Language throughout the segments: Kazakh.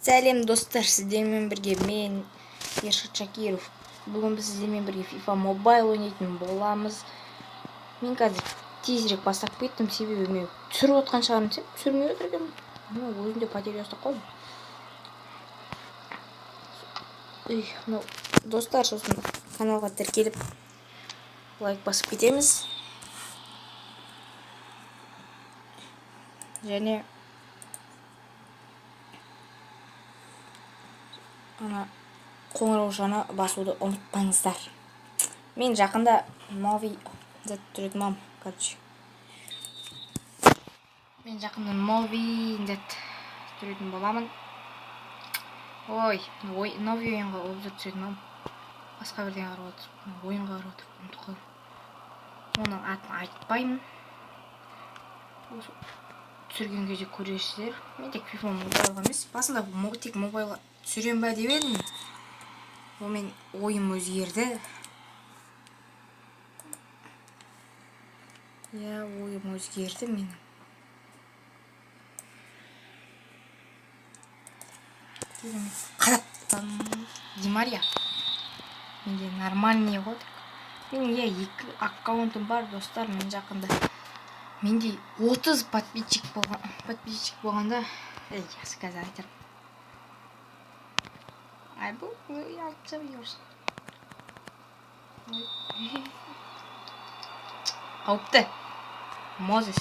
Сәлем достар, сіздермен бірге мен Ершат Шакиров. Бүгін біз сіздермен бірге FIFA Mobile ойнайтын боламыз. Мен қазір тезірек бастап кеттім, себебі мен түсіріп отқан шығармын деп түсірмей отыр екенмін. Өзімде потеря ұстап қойдым. Достар, сосын каналға тіркеліп лайк басып кетеміз. Және қоңыраушаны басуды ұмытпаңыздар. Мен жақында новый түсіретінмін, короче. Мен жақында новый түсіретін боламын. Новый ойынға обзор түсіретінмін. Басқа бірден қарап отыр. Ойынға қарап отыр. Ұмытып қалдым. Оның атын айтпаймын. Түсірген кезде көресіздер. Мен тек FIFA Mobile'ға емес, басында тек мобайлға түсірем ба деп едім. Мен ойым өзгерді. Ойым өзгерді менің. Қараптан Ди Мария. Менде нормальный ғой. Менің екі аккаунтым бар, достар. Мен жақында менде 30 подписчик болғанда, сказать айтарым. Бұл ялтып жүрсін. Қауіпті. Мозес.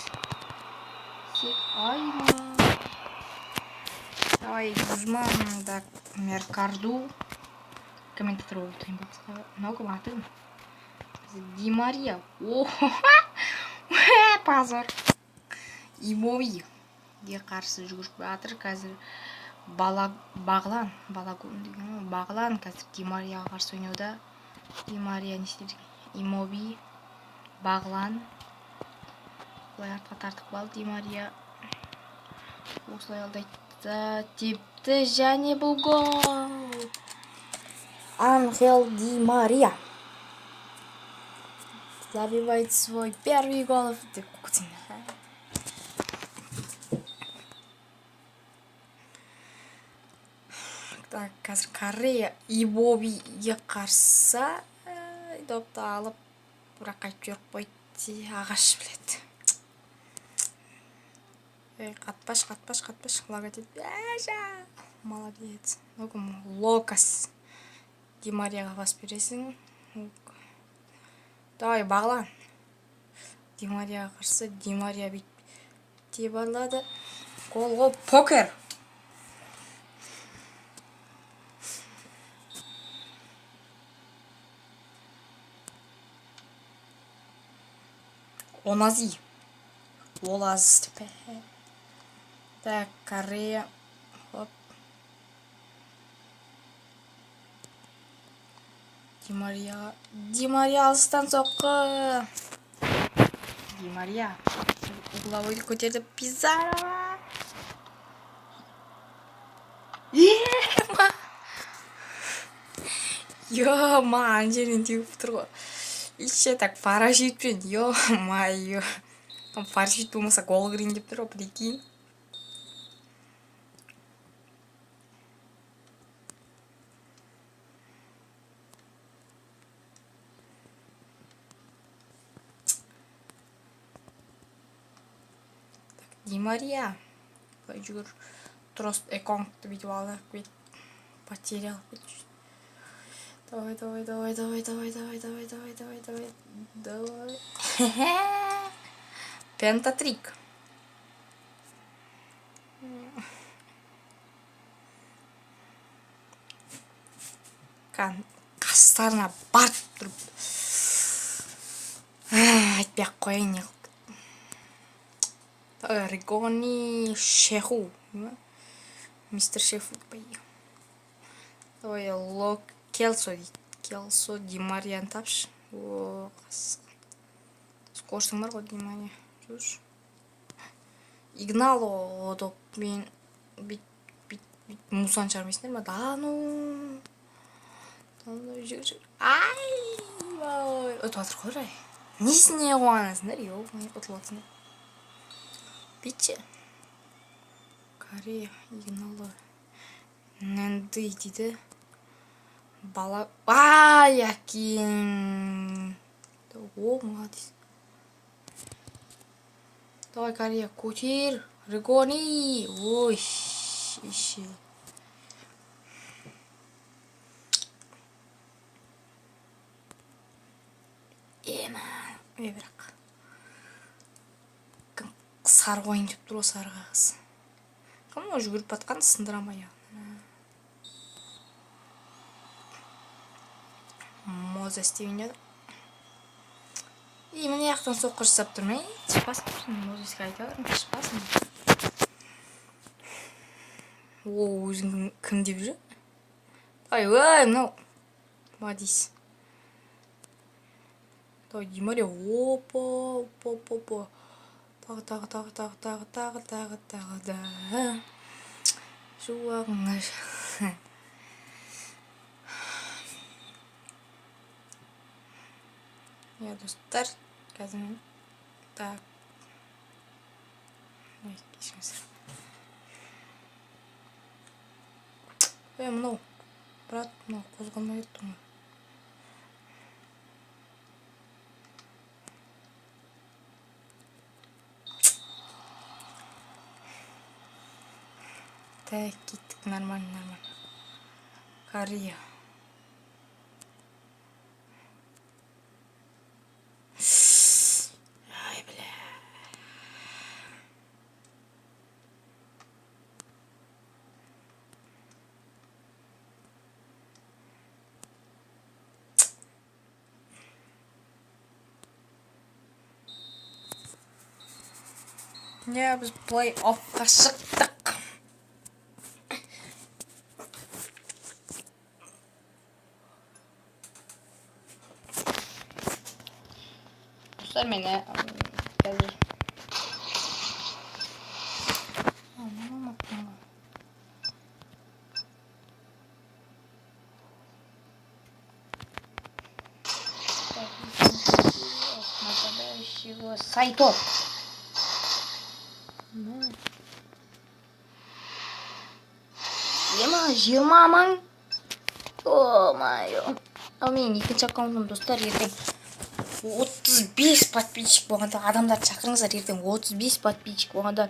Давай, Гузман, да, Меркарду. Комментатор өтейін бақсыға. Много матым. Ди Мария. Позор. Имови. Де қарсы жүгіріп батыр. Қазір Бағлан қазір Ди Марияға қарсы ойнауда. Ди Мария не істеді? Имови, Бағлан. Бұлай артқа тартып қалды Ди Мария. Осылай алдайды. Тепті және бұл гол. Анхел Ди Мария забивает свой первый гол. Так, қазір Корея Ибовиге қарсы допты алып, бірақ қайтып жүріп қойды. Ағаш біледі. Қатпаш, логотип. Молодец. Локас. Ди Марияға бас бересің. Давай, Бағлан. Ди Марияға қарсы. Ди Мария бейте барлады. Гол, покер. Олаз тіпе. Так, Корея. Ди Мария алыстан соққы. Ди Мария. Угловой көтерді. Пизарова. Анжелин теуіп тұр ғой. Еще так парашютпен. Ё-моё. Парашют болмаса гол кірейін деп тұр ғой, прикинь. Ди Мария. Жүгір. Трост эконкты бүйтіп алды. Потерял. Давай. Пентатрик. Қастарына барып тұрып. Айтпай қойын. Ригони Шеху. Мистер Шефу. Давай, Келсо Ди Марияны тапшы. Скорсың бар ғой Ди Мария. Жүрш. Игнало доп мен бит мусан шармесіндер ма? Жүр. Өтіп атыр қойрай. Несіне қуанасыңдар? Өтіп атсыңдар. Битші. Корея, Игнало. Нэнди дейді. Бала... А, якин. О, молодец. Давай, Корея, көтер. Ригони. Ой, ше. Бірақ. Кім сары ойын деп тұр, сары қағаз. Кім о жүгіріп батқан сындырамай. Моза істейін еді. Міне яқтан соққы жасап тұрмай. Шықпасын, мозаға айта барым, шықпасын. О, өзің кім деп жүр? Ай, мынау. Молодец. Давай, Димаре, опа. Тағы, да. Жуағыңа. Достар, қазір мен. Так. Кешіңіздер. Мынау. Брат, мынау қозғалмай өттің. Так, кеттік, нормально. Корея. Ай, бля. Біз плей-оффқа шықтық. Достар, мені қазір нападающего Сайто. Жиырма мың. О-майо. Ал мен екінші аккаунтым, достар, ертең 35 подписчик болғанда, адамдар шақырыңыздар, ертең 35 подписчик болғанда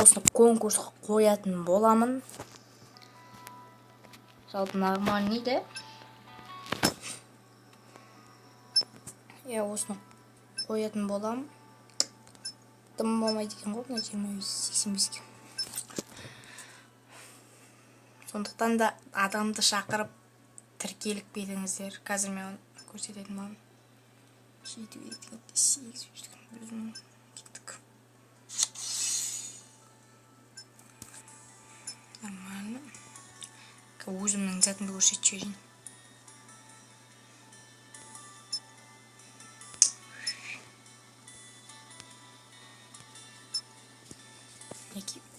осыны конкурсқа қоятын боламын. Жалпы нормальный да. Осыны қоятын боламын. Тым болмайды екен ғой, 85-ке. Сондықтан да адамды шақырып тіркеліп беріңіздер. Қазір мен көрсететін боламын. 7-8 кеттік. Нормально. Өзімнің затымды көрсетіп жіберейін.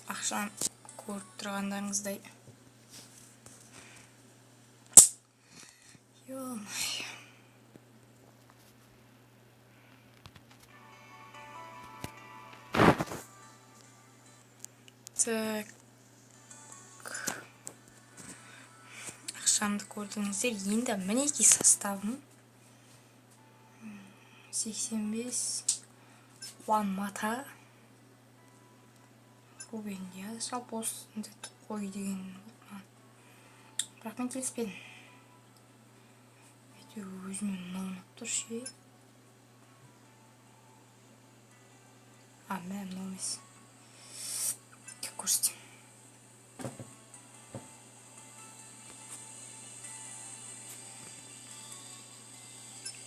Ақшаны көріп тұрғандарыңыздай. Ё-моё. Так. Ақшамды көрдіңіздер. Енді мінеки составым. 85. One Mata. Рубен Диас. Жалпы осында қой деген. Бірақ мен келіспедім. Өзімен ұнап тұр ше. Мен ұнамыз. Көрсетем.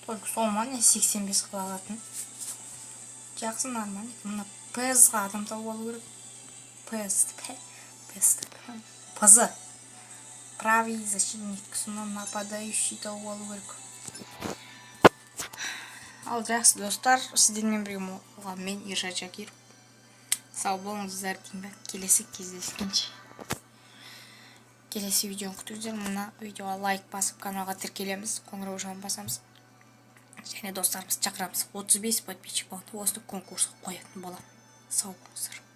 Только солман 85 қыла алатын. Жақсы, нормально. Мұна пэзға адам тауып алу керек. Пэзі. Правый защитник, сонан нападающий тауып алу керек. Ал жақсы достар, сіздермен бірге болған мен Ершат Шакиров. Сау болыңыздар деймін. Келесі кездескенше. Келесі видеоны күтіңіздер. Мына видеоға лайк басып, каналға тіркелеміз, қоңырау жағын басамыз. Және достарымыз шақырамыз. 35 подписчик болғанда осыны конкурсқа қоятын боламын. Сау болыңыздар.